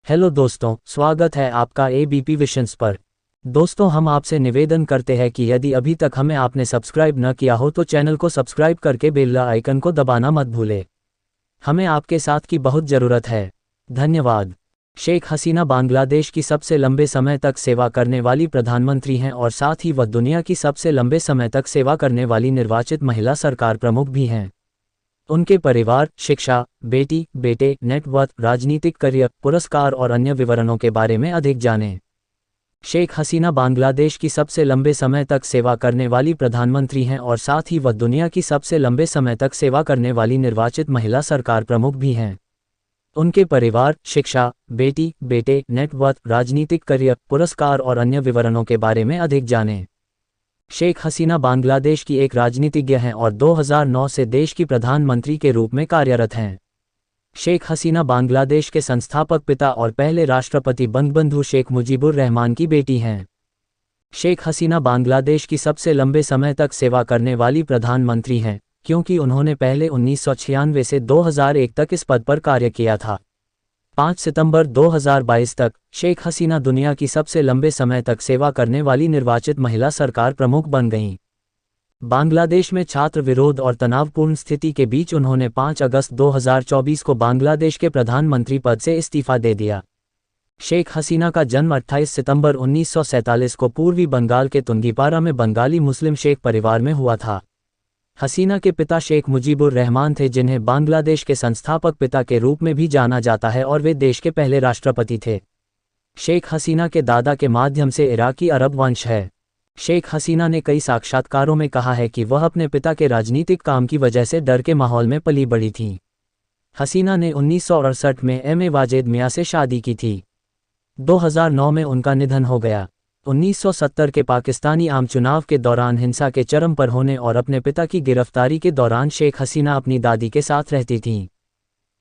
Hello दोस्तों, स्वागत है आपका एबीपी विशंस पर। दोस्तों, हम आपसे निवेदन करते हैं कि यदि अभी तक हमें आपने सब्सक्राइब न किया हो तो चैनल को सब्सक्राइब करके बेल आइकन को दबाना मत भूलें। हमें आपके साथ की बहुत ज़रूरत है। धन्यवाद। शेख हसीना बांग्लादेश की सबसे लंबे समय तक सेवा करने वाली प्रधानमंत्री हैं और साथ ही वह दुनिया की सबसे लंबे समय तक सेवा करने वाली निर्वाचित महिला सरकार प्रमुख भी हैं। उनके परिवार, शिक्षा, बेटी, बेटे, नेटवर्थ, राजनीतिक करियर, पुरस्कार और अन्य विवरणों के बारे में अधिक जानें। शेख हसीना बांग्लादेश की सबसे लंबे समय तक सेवा करने वाली प्रधानमंत्री हैं और साथ ही वह दुनिया की सबसे लंबे समय तक सेवा करने वाली निर्वाचित महिला सरकार प्रमुख भी हैं। उनके परिवार, शिक्षा, बेटी, बेटे, नेटवर्थ, राजनीतिक करियर, पुरस्कार और अन्य विवरणों के बारे में अधिक जानें। शेख हसीना बांग्लादेश की एक राजनीतिज्ञ हैं और 2009 से देश की प्रधानमंत्री के रूप में कार्यरत हैं। शेख हसीना बांग्लादेश के संस्थापक पिता और पहले राष्ट्रपति बंगबंधु शेख मुजीबुर रहमान की बेटी हैं। शेख हसीना बांग्लादेश की सबसे लंबे समय तक सेवा करने वाली प्रधानमंत्री हैं, क्योंकि उन्होंने पहले 1996 से 2001 तक इस पद पर कार्य किया था। 5 सितंबर 2022 तक शेख हसीना दुनिया की सबसे लंबे समय तक सेवा करने वाली निर्वाचित महिला सरकार प्रमुख बन गईं। बांग्लादेश में छात्र विरोध और तनावपूर्ण स्थिति के बीच उन्होंने 5 अगस्त 2024 को बांग्लादेश के प्रधानमंत्री पद से इस्तीफा दे दिया। शेख हसीना का जन्म 28 सितंबर 1947 को पूर्वी बंगाल के तुंगीपारा में बंगाली मुस्लिम शेख परिवार में हुआ था। हसीना के पिता शेख मुजीबुर रहमान थे, जिन्हें बांग्लादेश के संस्थापक पिता के रूप में भी जाना जाता है, और वे देश के पहले राष्ट्रपति थे। शेख हसीना के दादा के माध्यम से इराकी अरब वंश है। शेख हसीना ने कई साक्षात्कारों में कहा है कि वह अपने पिता के राजनीतिक काम की वजह से डर के माहौल में पली बड़ी थीं। हसीना ने 1968 में एम.ए. वाजेद मियां से शादी की थी। 2009 में उनका निधन हो गया। 1970 के पाकिस्तानी आम चुनाव के दौरान हिंसा के चरम पर होने और अपने पिता की गिरफ्तारी के दौरान शेख हसीना अपनी दादी के साथ रहती थीं।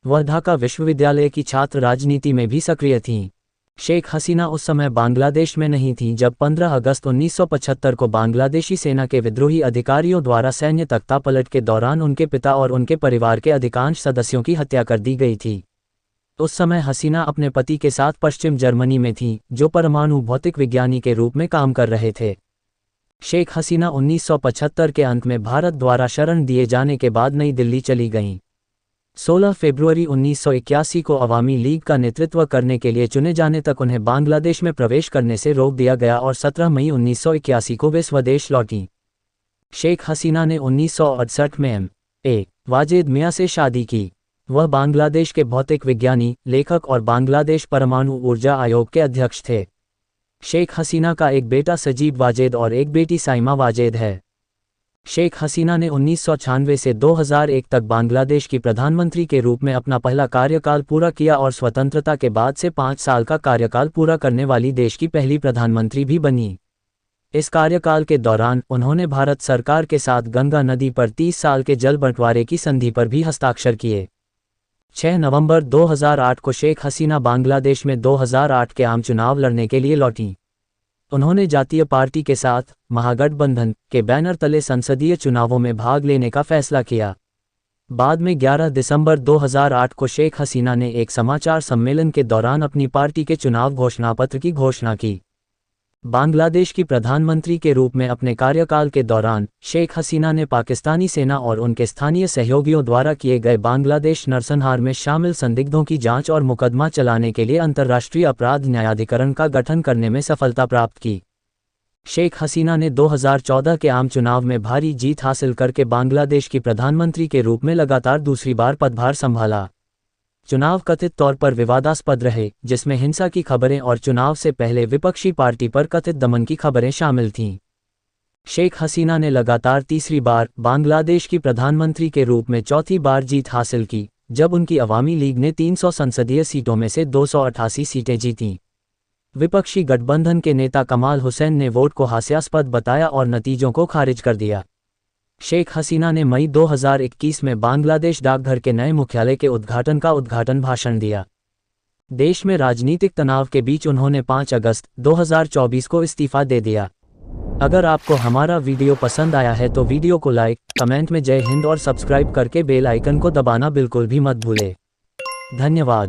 वह ढाका विश्वविद्यालय की छात्र राजनीति में भी सक्रिय थीं। शेख हसीना उस समय बांग्लादेश में नहीं थीं जब 15 अगस्त 1975 को बांग्लादेशी सेना के विद्रोही अधिकारियों द्वारा सैन्य तख्तापलट के दौरान उनके पिता और उनके परिवार के अधिकांश सदस्यों की हत्या कर दी गई थी। उस समय हसीना अपने पति के साथ पश्चिम जर्मनी में थीं, जो परमाणु भौतिक विज्ञानी के रूप में काम कर रहे थे। शेख हसीना 1975 के अंत में भारत द्वारा शरण दिए जाने के बाद नई दिल्ली चली गईं। 16 फरवरी 1981 को अवामी लीग का नेतृत्व करने के लिए चुने जाने तक उन्हें बांग्लादेश में प्रवेश करने से रोक दिया गया और 17 मई 1981 को वे स्वदेश लौटीं। शेख हसीना ने 1968 में एम.ए. वाजेद मियां से शादी की। वह बांग्लादेश के भौतिक विज्ञानी, लेखक और बांग्लादेश परमाणु ऊर्जा आयोग के अध्यक्ष थे। शेख हसीना का एक बेटा सजीब वाजेद और एक बेटी साइमा वाजेद है। शेख हसीना ने 1996 से 2001 तक बांग्लादेश की प्रधानमंत्री के रूप में अपना पहला कार्यकाल पूरा किया और स्वतंत्रता के बाद से 5 साल का कार्यकाल पूरा करने वाली देश की पहली प्रधानमंत्री भी बनी। इस कार्यकाल के दौरान उन्होंने भारत सरकार के साथ गंगा नदी पर 30 साल के जल बंटवारे की संधि पर भी हस्ताक्षर किए। 6 नवंबर 2008 को शेख हसीना बांग्लादेश में 2008 के आम चुनाव लड़ने के लिए लौटीं। उन्होंने जातीय पार्टी के साथ महागठबंधन के बैनर तले संसदीय चुनावों में भाग लेने का फैसला किया। बाद में 11 दिसंबर 2008 को शेख हसीना ने एक समाचार सम्मेलन के दौरान अपनी पार्टी के चुनाव घोषणापत्र की घोषणा की। बांग्लादेश की प्रधानमंत्री के रूप में अपने कार्यकाल के दौरान शेख हसीना ने पाकिस्तानी सेना और उनके स्थानीय सहयोगियों द्वारा किए गए बांग्लादेश नरसंहार में शामिल संदिग्धों की जांच और मुकदमा चलाने के लिए अंतर्राष्ट्रीय अपराध न्यायाधिकरण का गठन करने में सफलता प्राप्त की। शेख हसीना ने 2014 के आम चुनाव में भारी जीत हासिल करके बांग्लादेश की प्रधानमंत्री के रूप में लगातार दूसरी बार पदभार संभाला। चुनाव कथित तौर पर विवादास्पद रहे, जिसमें हिंसा की खबरें और चुनाव से पहले विपक्षी पार्टी पर कथित दमन की खबरें शामिल थीं। शेख हसीना ने लगातार तीसरी बार बांग्लादेश की प्रधानमंत्री के रूप में चौथी बार जीत हासिल की, जब उनकी अवामी लीग ने 300 संसदीय सीटों में से 288 सीटें जीतीं। विपक्षी गठबंधन के नेता कमाल हुसैन ने वोट को हास्यास्पद बताया और नतीजों को खारिज कर दिया। शेख हसीना ने मई 2021 में बांग्लादेश डाकघर के नए मुख्यालय के उद्घाटन का उद्घाटन भाषण दिया। देश में राजनीतिक तनाव के बीच उन्होंने 5 अगस्त 2024 को इस्तीफा दे दिया। अगर आपको हमारा वीडियो पसंद आया है तो वीडियो को लाइक, कमेंट में जय हिंद और सब्सक्राइब करके बेल आइकन को दबाना बिल्कुल भी मत भूलें। धन्यवाद।